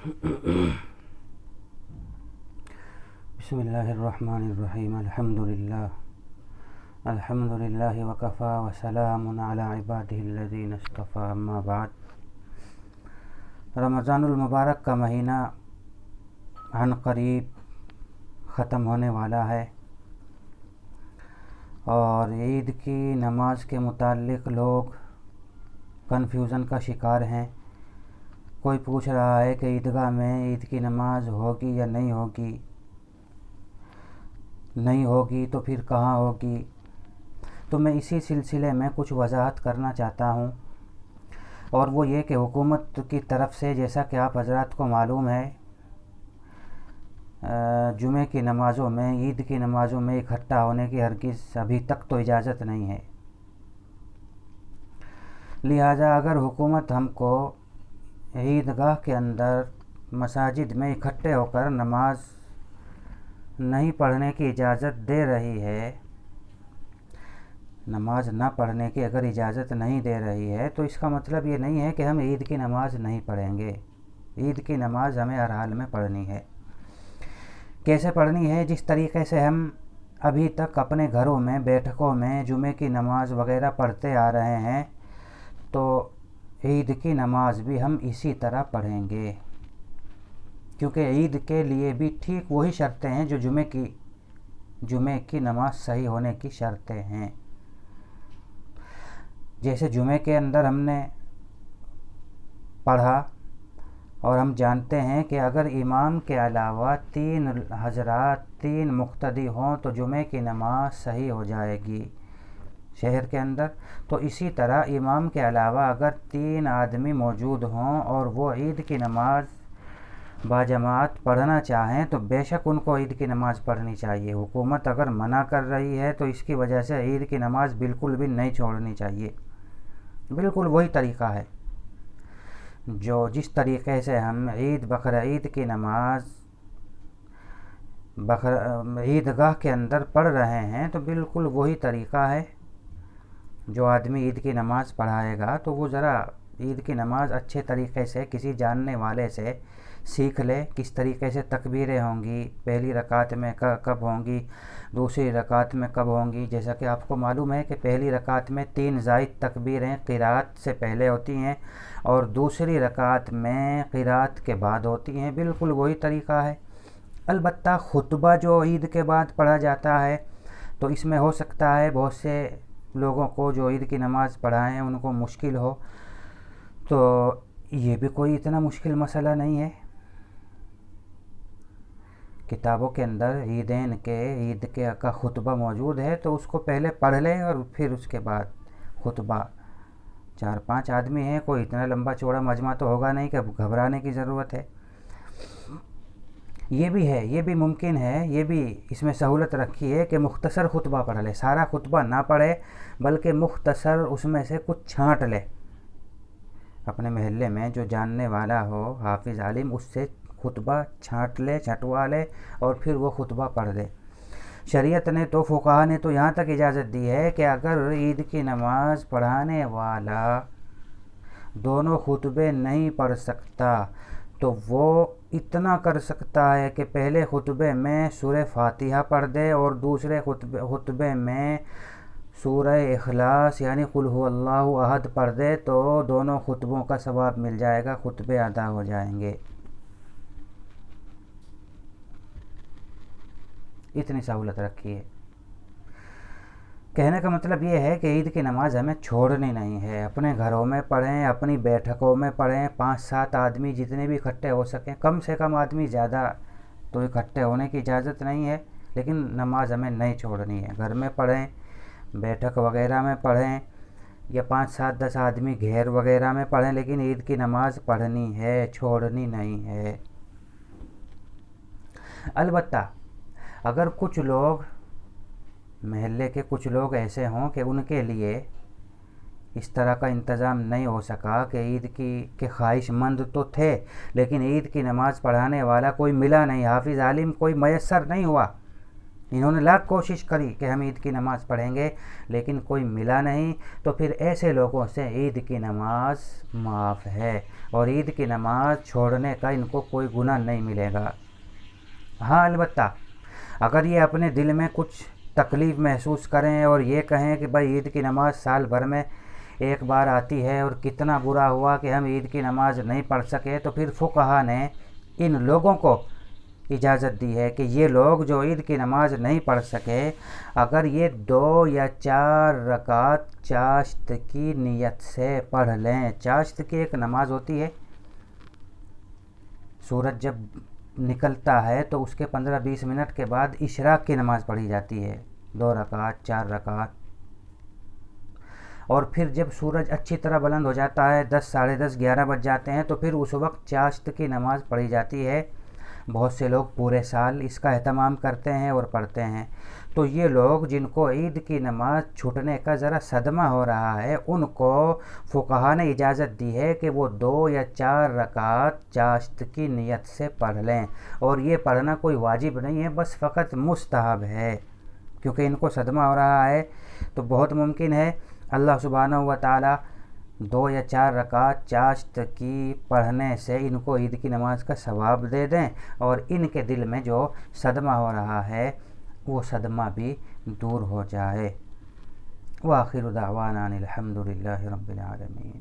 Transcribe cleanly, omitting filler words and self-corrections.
बिस्मिल्लाहिर्रहमानिर्रहीम। अल्हम्दुलिल्लाह वकफ़ा वसलामुन अला इबादिहिल्लज़ीना इस्तफ़ा, अम्मा बाद। रमज़ानुल मुबारक का महीना अनक़रीब ख़त्म होने वाला है और ईद की नमाज के मुताल्लिक़ लोग कन्फ्यूज़न का शिकार हैं। कोई पूछ रहा है कि ईदगाह में ईद की नमाज होगी या नहीं होगी, नहीं होगी तो फिर कहाँ होगी। तो मैं इसी सिलसिले में कुछ वजाहत करना चाहता हूँ, और वो ये कि हुकूमत की तरफ से, जैसा कि आप हज़रात को मालूम है, जुमे की नमाज़ों में, ईद की नमाज़ों में इकट्ठा होने की हरगिज़ अभी तक तो इजाज़त नहीं है। लिहाजा अगर हुकूमत हमको ईदगाह के अंदर मसाजिद में इकट्ठे होकर नमाज नहीं पढ़ने की इजाज़त दे रही है, नमाज ना पढ़ने की अगर इजाज़त नहीं दे रही है, तो इसका मतलब ये नहीं है कि हम ईद की नमाज नहीं पढ़ेंगे। ईद की नमाज हमें हर हाल में पढ़नी है। कैसे पढ़नी है? जिस तरीक़े से हम अभी तक अपने घरों में, बैठकों में जुमे की नमाज वग़ैरह पढ़ते आ रहे हैं, तो ईद की नमाज भी हम इसी तरह पढ़ेंगे, क्योंकि ईद के लिए भी ठीक वही शर्तें हैं जो जुमे की नमाज सही होने की शर्तें हैं। जैसे जुमे के अंदर हमने पढ़ा, और हम जानते हैं कि अगर इमाम के अलावा 3 हज़रात, 3 मुक़्तदी हों तो जुमे की नमाज सही हो जाएगी शहर के अंदर। तो इसी तरह इमाम के अलावा अगर 3 आदमी मौजूद हों और वो ईद की नमाज बाजमात पढ़ना चाहें, तो बेशक उनको ईद की नमाज़ पढ़नी चाहिए। हुकूमत अगर मना कर रही है तो इसकी वजह से ईद की नमाज़ बिल्कुल भी नहीं छोड़नी चाहिए। बिल्कुल वही तरीक़ा है जो जिस तरीक़े से हम बकरीद की नमाज ईदगाह के अंदर पढ़ रहे हैं, तो बिल्कुल वही तरीक़ा है। जो आदमी ईद की नमाज़ पढ़ाएगा तो वो ज़रा ईद की नमाज़ अच्छे तरीक़े से किसी जानने वाले से सीख ले। किस तरीक़े से तकबीरें होंगी, पहली रकात में कब होंगी, दूसरी रकात में कब होंगी। जैसा कि आपको मालूम है कि पहली रकात में 3 ज़ायद तकबीरें क़िराअत से पहले होती हैं और दूसरी रकात में क़िराअत के बाद होती हैं। बिल्कुल वही तरीक़ा है। अलबत्ता खुतबा जो ईद के बाद पढ़ा जाता है, तो इसमें हो सकता है बहुत से लोगों को जो ईद की नमाज़ पढ़ाएं उनको मुश्किल हो, तो ये भी कोई इतना मुश्किल मसला नहीं है। किताबों के अंदर ईद का खुतबा मौजूद है, तो उसको पहले पढ़ लें और फिर उसके बाद खुतबा। 4-5 आदमी हैं, कोई इतना लंबा चौड़ा मजमा तो होगा नहीं कि घबराने की ज़रूरत है। ये भी है, ये भी मुमकिन है, ये भी इसमें सहूलत रखी है कि मुख्तसर खुतबा पढ़ ले। सारा खुतबा ना पढ़े, बल्कि मुख्तसर उसमें से कुछ छाँट ले। अपने महल्ले में जो जानने वाला हो हाफिज़ आलिम, उससे खुतबा छाँट ले, छँटवा ले और फिर वो खुतबा पढ़ दे। शरीयत ने तो, फुक़हा ने तो यहाँ तक इजाज़त दी है कि अगर ईद की नमाज पढ़ाने वाला दोनों खुतबे नहीं पढ़ सकता, तो वो इतना कर सकता है कि पहले खुतबे में सूरह फातिहा पढ़ दे और दूसरे खुतबे में सूरह इखलास यानी कुल हुवल्लाहु अहद पढ़ दे, तो दोनों खुतबों का सवाब मिल जाएगा, खुतबे अदा हो जाएंगे। इतनी सहूलत रखी है। कहने का मतलब ये है कि ईद की नमाज़ हमें छोड़नी नहीं है। अपने घरों में पढ़ें, अपनी बैठकों में पढ़ें, 5-7 आदमी जितने भी इकट्ठे हो सकें, कम से कम आदमी, ज़्यादा तो इकट्ठे होने की इजाज़त नहीं है, लेकिन नमाज हमें नहीं छोड़नी है। घर में पढ़ें, बैठक वगैरह में पढ़ें, या 5-7-10 आदमी घेर वगैरह में पढ़ें, लेकिन ईद की नमाज़ पढ़नी है, छोड़नी नहीं है। अलबत्ता अगर कुछ लोग, महल्ले के कुछ लोग ऐसे हों कि उनके लिए इस तरह का इंतज़ाम नहीं हो सका, कि ईद के ख्वाहिशमंद तो थे लेकिन ईद की नमाज़ पढ़ाने वाला कोई मिला नहीं, हाफिज़ आलिम कोई मैसर नहीं हुआ, انہوں نے لاکھ کوشش کری کہ ہم عید کی نماز پڑھیں گے، لیکن کوئی ملا نہیں، تو پھر ایسے لوگوں سے عید کی نماز معاف ہے، اور عید کی نماز چھوڑنے کا ان کو کوئی گناہ نہیں ملے گا۔ ہاں البتہ اگر یہ اپنے دل میں کچھ تکلیف محسوس کریں اور یہ کہیں کہ بھائی عید کی نماز سال بھر میں ایک بار آتی ہے اور کتنا برا ہوا کہ ہم عید کی نماز نہیں پڑھ سکے، تو پھر فقہا نے ان لوگوں کو اجازت دی ہے کہ یہ لوگ جو عید کی نماز نہیں پڑھ سکے، اگر یہ 2 یا 4 رکعت چاشت کی نیت سے پڑھ لیں۔ چاشت کی ایک نماز ہوتی ہے، سورج جب نکلتا ہے تو اس کے 15-20 منٹ کے بعد اشراق کی نماز پڑھی جاتی ہے، 2 رکعت 4 رکعت، اور پھر جب سورج اچھی طرح بلند ہو جاتا ہے، 10 ساڑھے 10 11 بج جاتے ہیں، تو پھر اس وقت چاشت کی نماز پڑھی جاتی ہے۔ بہت سے لوگ پورے سال اس کا اہتمام کرتے ہیں اور پڑھتے ہیں۔ تو یہ لوگ جن کو عید کی نماز چھوٹنے کا ذرا صدمہ ہو رہا ہے، ان کو فقہا نے اجازت دی ہے کہ وہ 2 یا 4 رکعت چاشت کی نیت سے پڑھ لیں، اور یہ پڑھنا کوئی واجب نہیں ہے، بس فقط مستحب ہے، کیونکہ ان کو صدمہ ہو رہا ہے۔ تو بہت ممکن ہے اللہ سبحانہ و تعالی 2 یا 4 رکعت چاشت کی پڑھنے سے ان کو عید کی نماز کا ثواب دے دیں، اور ان کے دل میں جو صدمہ ہو رہا ہے وہ صدمہ بھی دور ہو جائے۔ وآخر دعوانا الحمد للہ رب العالمین۔